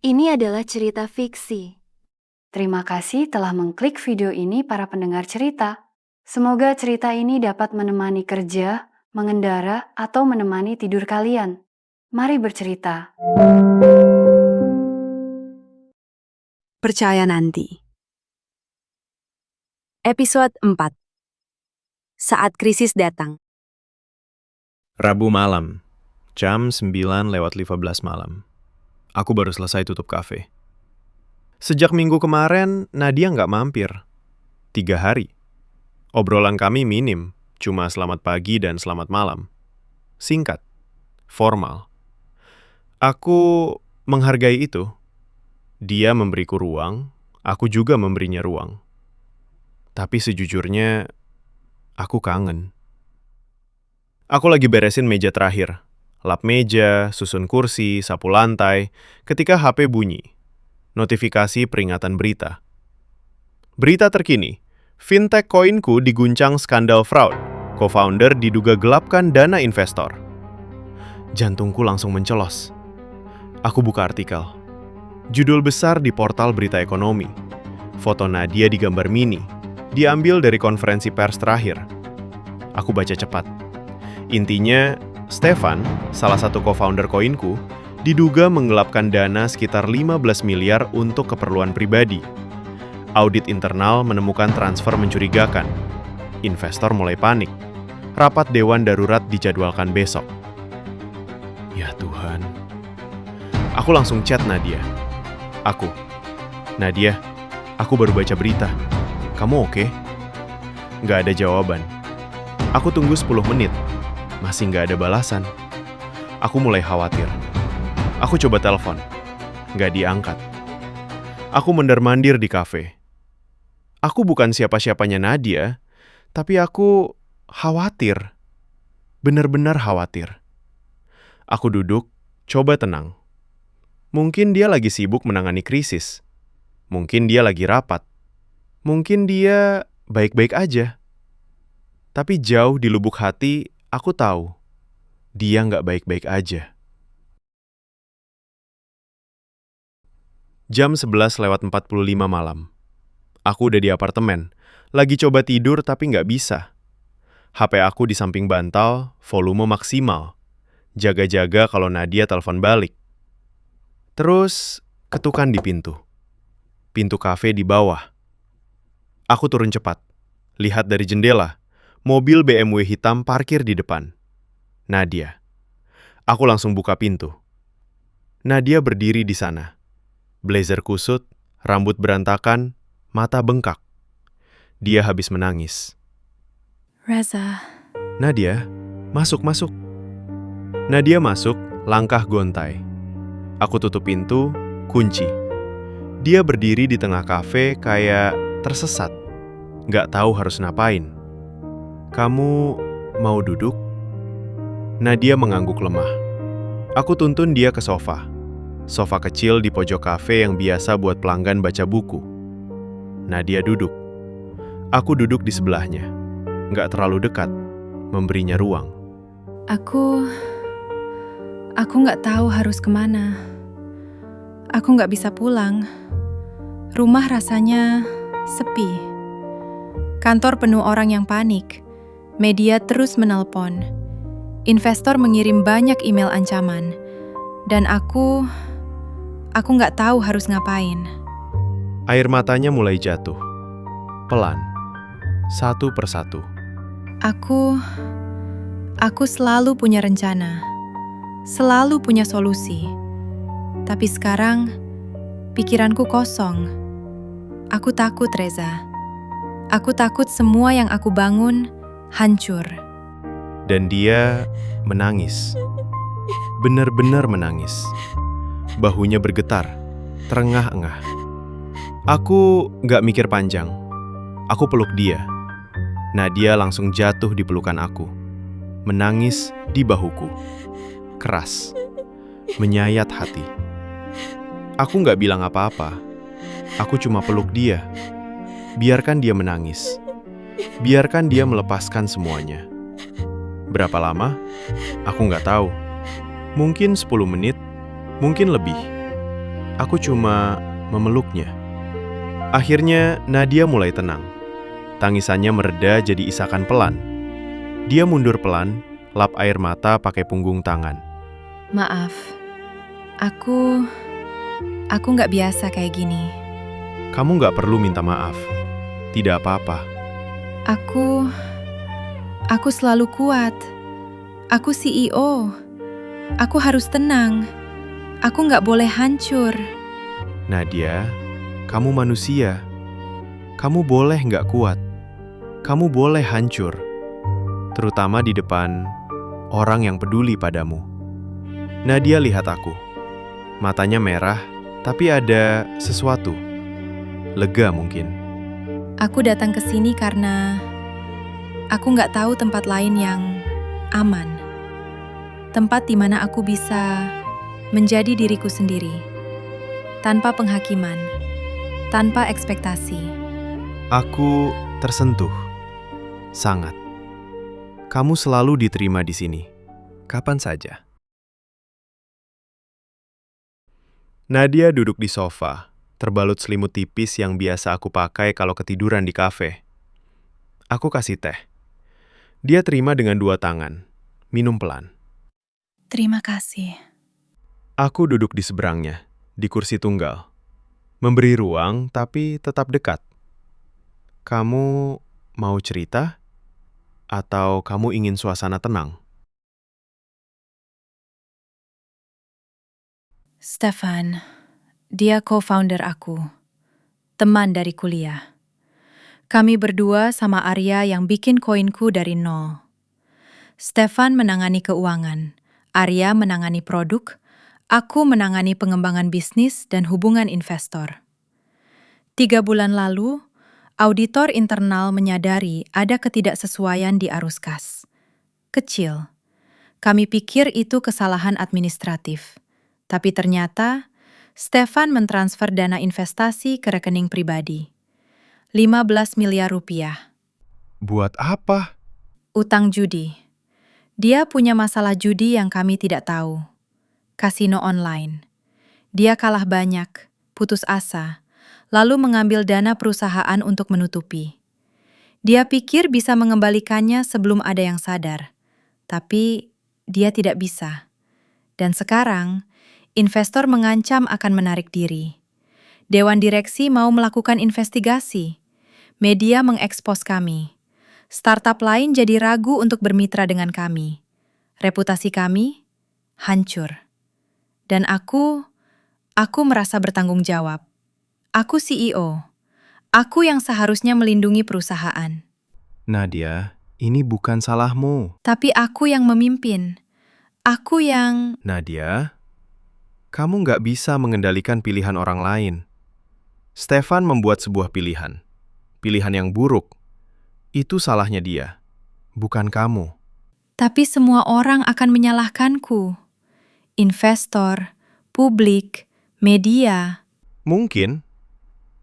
Ini adalah cerita fiksi. Terima kasih telah mengklik video ini para pendengar cerita. Semoga cerita ini dapat menemani kerja, mengendara, atau menemani tidur kalian. Mari bercerita. Percaya nanti. Episode 4. Saat krisis datang. Rabu malam, jam 9:15 malam. Aku baru selesai tutup kafe. Sejak minggu kemarin, Nadia nggak mampir. 3 hari. Obrolan kami minim, cuma selamat pagi dan selamat malam. Singkat, formal. Aku menghargai itu. Dia memberiku ruang, aku juga memberinya ruang. Tapi sejujurnya, aku kangen. Aku lagi beresin meja terakhir. Lap meja, susun kursi, sapu lantai, ketika HP bunyi. Notifikasi peringatan berita. Berita terkini, fintech koinku diguncang skandal fraud. Co-founder diduga gelapkan dana investor. Jantungku langsung mencelos. Aku buka artikel. Judul besar di portal berita ekonomi. Foto Nadia di gambar mini, diambil dari konferensi pers terakhir. Aku baca cepat. Intinya, Stefan, salah satu co-founder koinku, diduga menggelapkan dana sekitar 15 miliar untuk keperluan pribadi. Audit internal menemukan transfer mencurigakan. Investor mulai panik. Rapat dewan darurat dijadwalkan besok. Ya Tuhan. Aku langsung chat Nadia. Nadia, aku baru baca berita. Kamu oke? Nggak ada jawaban. Aku tunggu 10 menit. Masih nggak ada balasan. Aku mulai khawatir. Aku coba telepon. Nggak diangkat. Aku mondar-mandir di kafe. Aku bukan siapa-siapanya Nadia, tapi aku khawatir. Benar-benar khawatir. Aku duduk, coba tenang. Mungkin dia lagi sibuk menangani krisis. Mungkin dia lagi rapat. Mungkin dia baik-baik aja. Tapi jauh di lubuk hati, aku tahu, dia nggak baik-baik aja. Jam 11:45 malam. Aku udah di apartemen, lagi coba tidur tapi nggak bisa. HP aku di samping bantal, volume maksimal. Jaga-jaga kalau Nadia telepon balik. Terus, ketukan di pintu. Pintu kafe di bawah. Aku turun cepat. Lihat dari jendela. Mobil BMW hitam parkir di depan. Nadia. Aku langsung buka pintu. Nadia berdiri di sana. Blazer kusut, rambut berantakan, mata bengkak. Dia habis menangis. Reza. Nadia, masuk. Nadia masuk, langkah gontai. Aku tutup pintu, kunci. Dia berdiri di tengah kafe kayak tersesat. Nggak tahu harus ngapain. Kamu mau duduk? Nadia mengangguk lemah. Aku tuntun dia ke sofa. Sofa kecil di pojok kafe yang biasa buat pelanggan baca buku. Nadia duduk. Aku duduk di sebelahnya. Nggak terlalu dekat, memberinya ruang. Aku nggak tahu harus kemana. Aku nggak bisa pulang. Rumah rasanya sepi. Kantor penuh orang yang panik. Media terus menelpon. Investor mengirim banyak email ancaman. Dan aku nggak tahu harus ngapain. Air matanya mulai jatuh. Pelan. Satu persatu. Aku selalu punya rencana. Selalu punya solusi. Tapi sekarang, pikiranku kosong. Aku takut, Reza. Aku takut semua yang aku bangun hancur. Dan dia menangis. Benar-benar menangis. Bahunya bergetar, terengah-engah. Aku nggak mikir panjang. Aku peluk dia. Nadia langsung jatuh di pelukan aku. Menangis di bahuku. Keras. Menyayat hati. Aku nggak bilang apa-apa. Aku cuma peluk dia. Biarkan dia menangis. Biarkan dia melepaskan semuanya. Berapa lama? Aku nggak tahu. Mungkin 10 menit, mungkin lebih. Aku cuma memeluknya. Akhirnya Nadia mulai tenang. Tangisannya mereda jadi isakan pelan. Dia mundur pelan, lap air mata pakai punggung tangan. Maaf, aku nggak biasa kayak gini. Kamu nggak perlu minta maaf. Tidak apa-apa. Aku selalu kuat. Aku CEO. Aku harus tenang. Aku nggak boleh hancur. Nadia, kamu manusia. Kamu boleh nggak kuat. Kamu boleh hancur. Terutama di depan orang yang peduli padamu. Nadia lihat aku. Matanya merah, tapi ada sesuatu. Lega mungkin. Aku datang ke sini karena aku nggak tahu tempat lain yang aman. Tempat di mana aku bisa menjadi diriku sendiri. Tanpa penghakiman. Tanpa ekspektasi. Aku tersentuh. Sangat. Kamu selalu diterima di sini. Kapan saja. Nadia duduk di sofa, terbalut selimut tipis yang biasa aku pakai kalau ketiduran di kafe. Aku kasih teh. Dia terima dengan 2 tangan. Minum pelan. Terima kasih. Aku duduk di seberangnya, di kursi tunggal. Memberi ruang, tapi tetap dekat. Kamu mau cerita? Atau kamu ingin suasana tenang? Stefan, dia co-founder aku. Teman dari kuliah. Kami berdua sama Arya yang bikin koinku dari nol. Stefan menangani keuangan, Arya menangani produk, aku menangani pengembangan bisnis dan hubungan investor. 3 bulan lalu, auditor internal menyadari ada ketidaksesuaian di arus kas. Kecil. Kami pikir itu kesalahan administratif. Tapi ternyata, Stefan mentransfer dana investasi ke rekening pribadi. 15 miliar rupiah. Buat apa? Utang judi. Dia punya masalah judi yang kami tidak tahu. Kasino online. Dia kalah banyak, putus asa, lalu mengambil dana perusahaan untuk menutupi. Dia pikir bisa mengembalikannya sebelum ada yang sadar. Tapi dia tidak bisa. Dan sekarang, investor mengancam akan menarik diri. Dewan direksi mau melakukan investigasi. Media mengekspos kami. Startup lain jadi ragu untuk bermitra dengan kami. Reputasi kami hancur. Dan aku merasa bertanggung jawab. Aku CEO. Aku yang seharusnya melindungi perusahaan. Nadia, ini bukan salahmu. Tapi aku yang memimpin. Aku yang... Nadia, kamu nggak bisa mengendalikan pilihan orang lain. Stefan membuat sebuah pilihan. Pilihan yang buruk. Itu salahnya dia, bukan kamu. Tapi semua orang akan menyalahkanku. Investor, publik, media. Mungkin,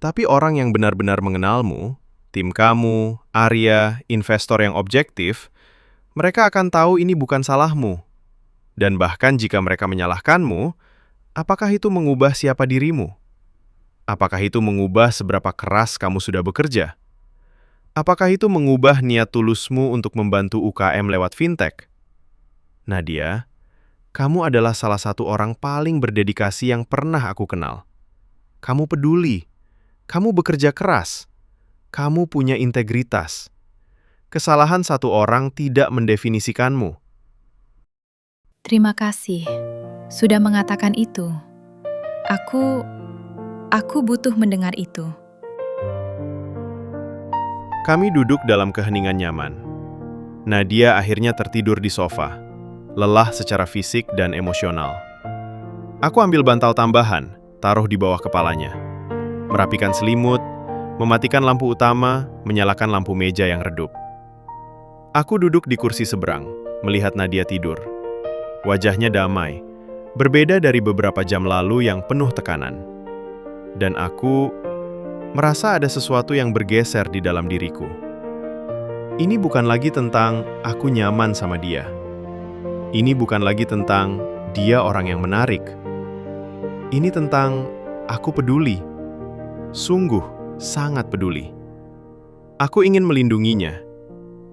tapi orang yang benar-benar mengenalmu, tim kamu, Arya, investor yang objektif, mereka akan tahu ini bukan salahmu. Dan bahkan jika mereka menyalahkanmu, apakah itu mengubah siapa dirimu? Apakah itu mengubah seberapa keras kamu sudah bekerja? Apakah itu mengubah niat tulusmu untuk membantu UKM lewat fintech? Nadia, kamu adalah salah satu orang paling berdedikasi yang pernah aku kenal. Kamu peduli. Kamu bekerja keras. Kamu punya integritas. Kesalahan satu orang tidak mendefinisikanmu. Terima kasih sudah mengatakan itu. Aku butuh mendengar itu. Kami duduk dalam keheningan nyaman. Nadia akhirnya tertidur di sofa, lelah secara fisik dan emosional. Aku ambil bantal tambahan, taruh di bawah kepalanya. Merapikan selimut, mematikan lampu utama, menyalakan lampu meja yang redup. Aku duduk di kursi seberang, melihat Nadia tidur. Wajahnya damai, berbeda dari beberapa jam lalu yang penuh tekanan. Dan aku merasa ada sesuatu yang bergeser di dalam diriku. Ini bukan lagi tentang aku nyaman sama dia. Ini bukan lagi tentang dia orang yang menarik. Ini tentang aku peduli. Sungguh, sangat peduli. Aku ingin melindunginya.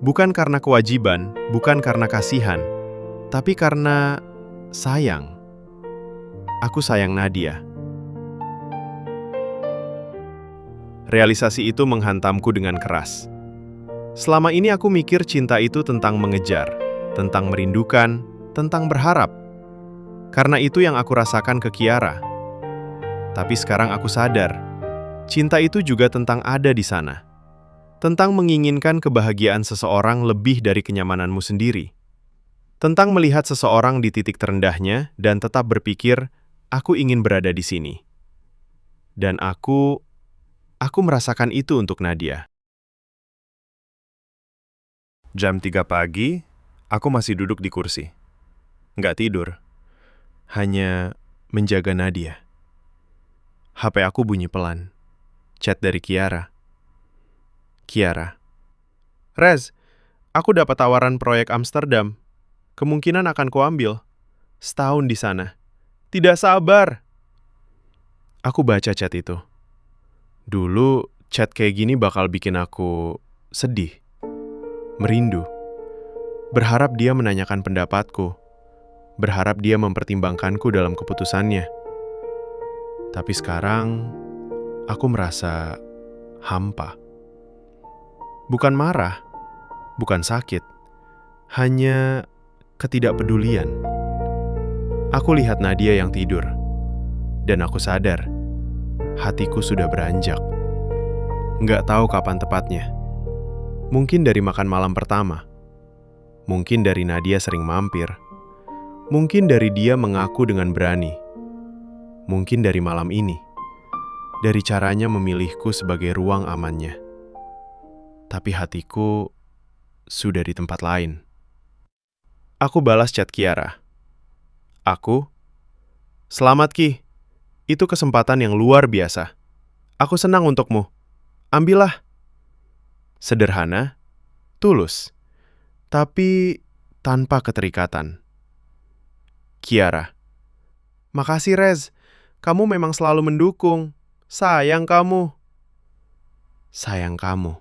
Bukan karena kewajiban, bukan karena kasihan, tapi karena sayang. Aku sayang Nadia. Realisasi itu menghantamku dengan keras. Selama ini aku mikir cinta itu tentang mengejar, tentang merindukan, tentang berharap. Karena itu yang aku rasakan ke Kiara. Tapi sekarang aku sadar, cinta itu juga tentang ada di sana. Tentang menginginkan kebahagiaan seseorang lebih dari kenyamananmu sendiri. Tentang melihat seseorang di titik terendahnya dan tetap berpikir, aku ingin berada di sini. Dan aku merasakan itu untuk Nadia. Jam 3 pagi, aku masih duduk di kursi. Nggak tidur. Hanya menjaga Nadia. HP aku bunyi pelan. Chat dari Kiara. Kiara. Rez, aku dapat tawaran proyek Amsterdam. Kemungkinan akan kuambil. Setahun di sana. Tidak sabar. Aku baca chat itu. Dulu, chat kayak gini bakal bikin aku sedih. Merindu. Berharap dia menanyakan pendapatku. Berharap dia mempertimbangkanku dalam keputusannya. Tapi sekarang, aku merasa hampa. Bukan marah, bukan sakit, hanya ketidakpedulian. Aku lihat Nadia yang tidur, dan aku sadar, hatiku sudah beranjak. Nggak tahu kapan tepatnya. Mungkin dari makan malam pertama. Mungkin dari Nadia sering mampir. Mungkin dari dia mengaku dengan berani. Mungkin dari malam ini. Dari caranya memilihku sebagai ruang amannya. Tapi hatiku sudah di tempat lain. Aku balas chat Kiara. Selamat Ki. Itu kesempatan yang luar biasa. Aku senang untukmu. Ambillah. Sederhana, tulus, tapi tanpa keterikatan. Kiara. Makasih Rez, kamu memang selalu mendukung. Sayang kamu. Sayang kamu.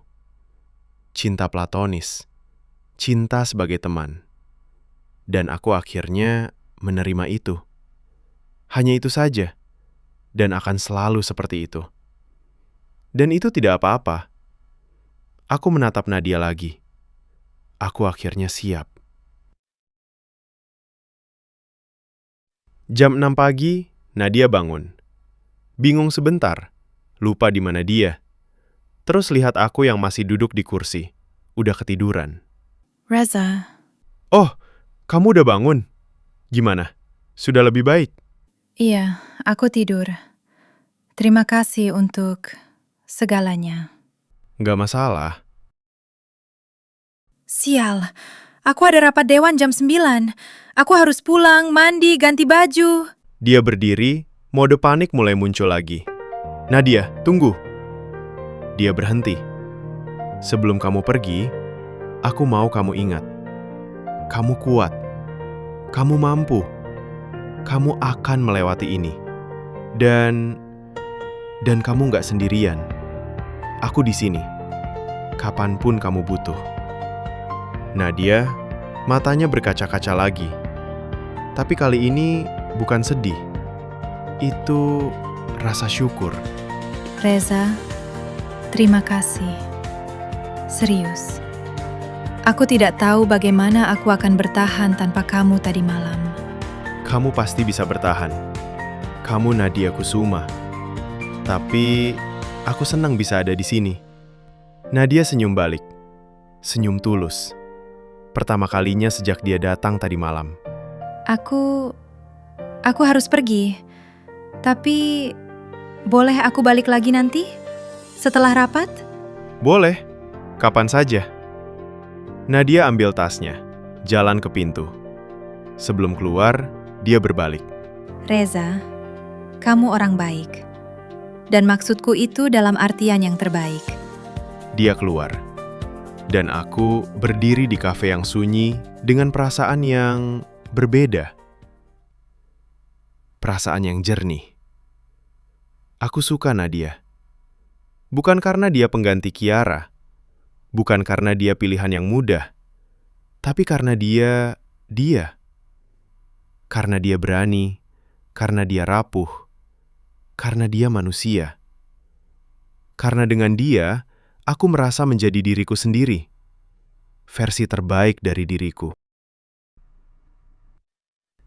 Cinta platonis. Cinta sebagai teman. Dan aku akhirnya menerima itu. Hanya itu saja. Dan akan selalu seperti itu. Dan itu tidak apa-apa. Aku menatap Nadia lagi. Aku akhirnya siap. Jam 6 pagi, Nadia bangun. Bingung sebentar, lupa di mana dia. Terus lihat aku yang masih duduk di kursi. Udah ketiduran. Reza, Oh, kamu udah bangun? Gimana? Sudah lebih baik? iya, aku tidur. Terima kasih untuk segalanya. Nggak masalah. Sial, aku ada rapat dewan jam 9. Aku harus pulang, mandi, ganti baju. Dia berdiri, mode panik mulai muncul lagi. Nadia, tunggu. Dia berhenti. Sebelum kamu pergi, aku mau kamu ingat. Kamu kuat. Kamu mampu. Kamu akan melewati ini. Dan kamu nggak sendirian. Aku di sini. Kapanpun kamu butuh. Nadia, matanya berkaca-kaca lagi. Tapi kali ini bukan sedih. Itu rasa syukur. Reza, terima kasih. Serius. Aku tidak tahu bagaimana aku akan bertahan tanpa kamu tadi malam. Kamu pasti bisa bertahan. Kamu Nadia Kusuma. Tapi aku senang bisa ada di sini. Nadia senyum balik. Senyum tulus. Pertama kalinya sejak dia datang tadi malam. Aku harus pergi. Tapi boleh aku balik lagi nanti? Setelah rapat? Boleh. Kapan saja. Nadia ambil tasnya, jalan ke pintu. Sebelum keluar, dia berbalik. Reza, kamu orang baik. Dan maksudku itu dalam artian yang terbaik. Dia keluar. Dan aku berdiri di kafe yang sunyi dengan perasaan yang berbeda. Perasaan yang jernih. Aku suka Nadia. Bukan karena dia pengganti Kiara, bukan karena dia pilihan yang mudah, tapi karena dia. Karena dia berani, karena dia rapuh, karena dia manusia. Karena dengan dia, aku merasa menjadi diriku sendiri, versi terbaik dari diriku.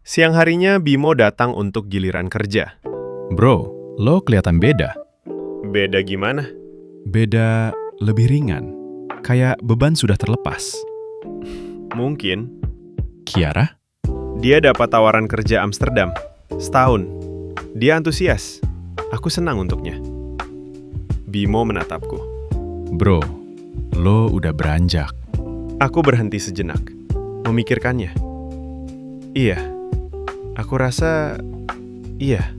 Siang harinya Bimo datang untuk giliran kerja. Bro, lo kelihatan beda. Beda gimana? Beda lebih ringan. Kayak beban sudah terlepas. Mungkin. Kiara? Dia dapat tawaran kerja Amsterdam. Setahun. Dia antusias. Aku senang untuknya. Bimo menatapku. Bro, lo udah beranjak. Aku berhenti sejenak. Memikirkannya. Iya. Aku rasa. Iya.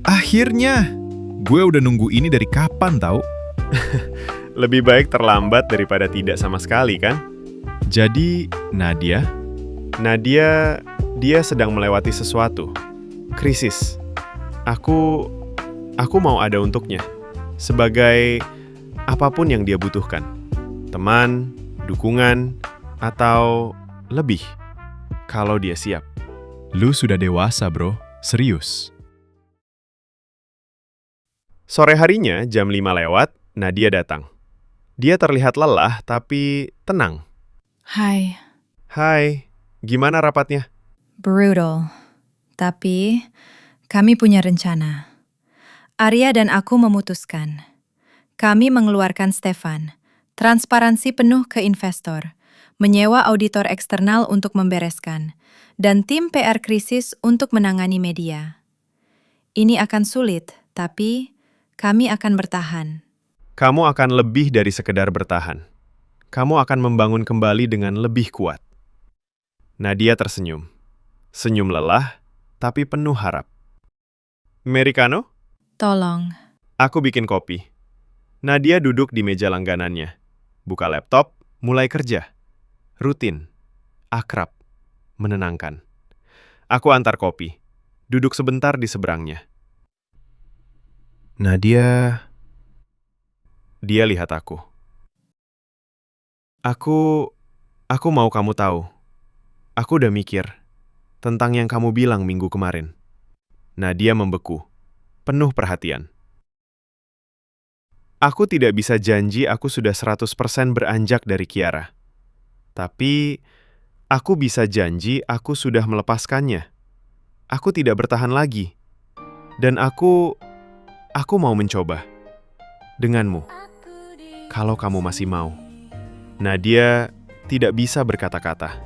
Akhirnya! Gue udah nunggu ini dari kapan tau? Lebih baik terlambat daripada tidak sama sekali, kan? Jadi, Nadia? Nadia, dia sedang melewati sesuatu. Krisis. Aku mau ada untuknya. Sebagai apapun yang dia butuhkan. Teman, dukungan, atau lebih. Kalau dia siap. Lu sudah dewasa, bro. Serius. Sore harinya, jam 5 lewat, Nadia datang. Dia terlihat lelah, tapi tenang. Hai, Hai, gimana rapatnya? brutal. Tapi kami punya rencana. Arya dan aku memutuskan. Kami mengeluarkan Stefan, transparansi penuh ke investor, menyewa auditor eksternal untuk membereskan, dan tim PR krisis untuk menangani media. Ini akan sulit, tapi kami akan bertahan. Kamu akan lebih dari sekedar bertahan. Kamu akan membangun kembali dengan lebih kuat. Nadia tersenyum. Senyum lelah, tapi penuh harap. Americano? Tolong. Aku bikin kopi. Nadia duduk di meja langganannya. Buka laptop, mulai kerja. Rutin. Akrab. Menenangkan. Aku antar kopi. Duduk sebentar di seberangnya. Nadia... Dia lihat aku. Aku mau kamu tahu. Aku udah mikir tentang yang kamu bilang minggu kemarin. Nadia membeku, penuh perhatian. Aku tidak bisa janji aku sudah 100% beranjak dari Kiara. Tapi, aku bisa janji aku sudah melepaskannya. Aku tidak bertahan lagi. Dan aku mau mencoba. Denganmu. Kalau kamu masih mau. Nadia tidak bisa berkata-kata.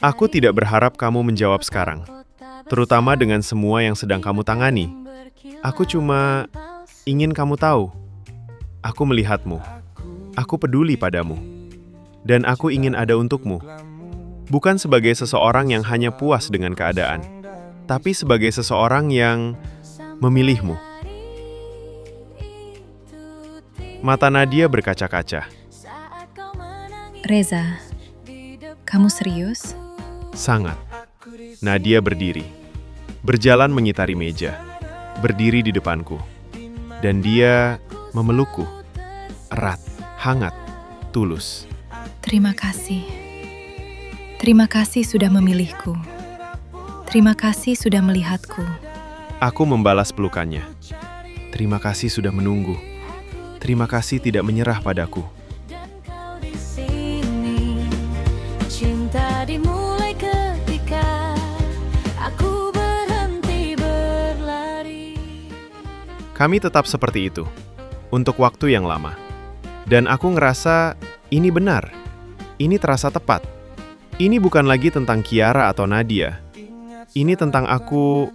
Aku tidak berharap kamu menjawab sekarang, terutama dengan semua yang sedang kamu tangani. Aku cuma ingin kamu tahu. Aku melihatmu. Aku peduli padamu. Dan aku ingin ada untukmu. Bukan sebagai seseorang yang hanya puas dengan keadaan, tapi sebagai seseorang yang memilihmu. Mata Nadia berkaca-kaca. Reza, kamu serius? Sangat. Nadia berdiri. Berjalan mengitari meja. Berdiri di depanku. Dan dia memelukku. Erat, hangat, tulus. Terima kasih. Terima kasih sudah memilihku. Terima kasih sudah melihatku. Aku membalas pelukannya. Terima kasih sudah menunggu. Terima kasih tidak menyerah padaku. Cinta dimulai ketika aku berhenti berlari. Kami tetap seperti itu, untuk waktu yang lama. Dan aku ngerasa ini benar, ini terasa tepat. Ini bukan lagi tentang Kiara atau Nadia. Ini tentang aku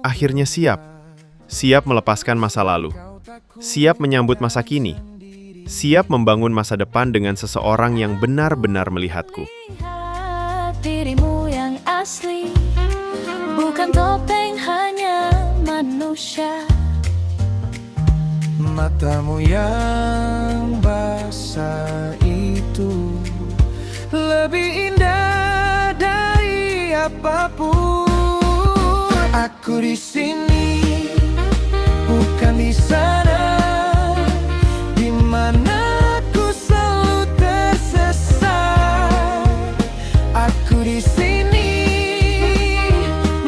akhirnya siap melepaskan masa lalu. Siap menyambut masa kini. Siap membangun masa depan dengan seseorang yang benar-benar melihatku. Lihat dirimu yang asli, bukan topeng, hanya manusia. Matamu yang basah itu lebih indah dari apapun. Aku di sini di sana, di mana aku selalu tersesat. Aku di sini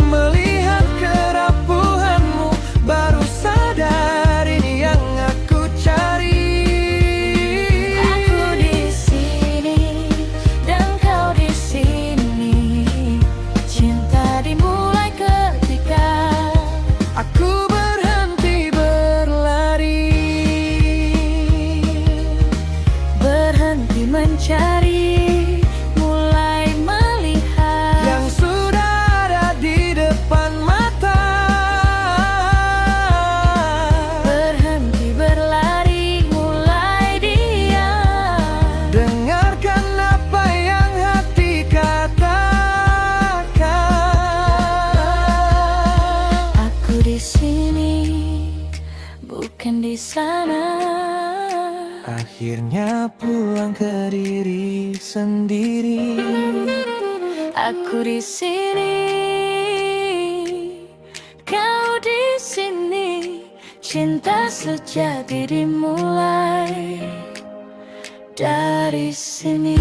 melihat kerapuhanmu, baru sadar ini yang aku cari. Aku di sini dan kau di sini. Cinta dimulai ketika Aku berhenti berlari, berhenti mencari, mulai melihat yang sudah ada di depan mata. berhenti berlari, mulai diam. Dengarkan apa yang hati katakan. Aku di sini, bukan di sana. Akhirnya pulang ke diri sendiri. Aku di sini, kau di sini. Cinta sejati dimulai dari sini.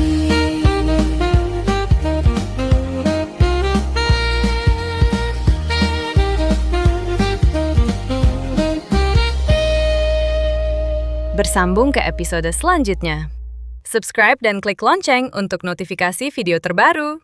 Bersambung ke episode selanjutnya. Subscribe dan klik lonceng untuk notifikasi video terbaru.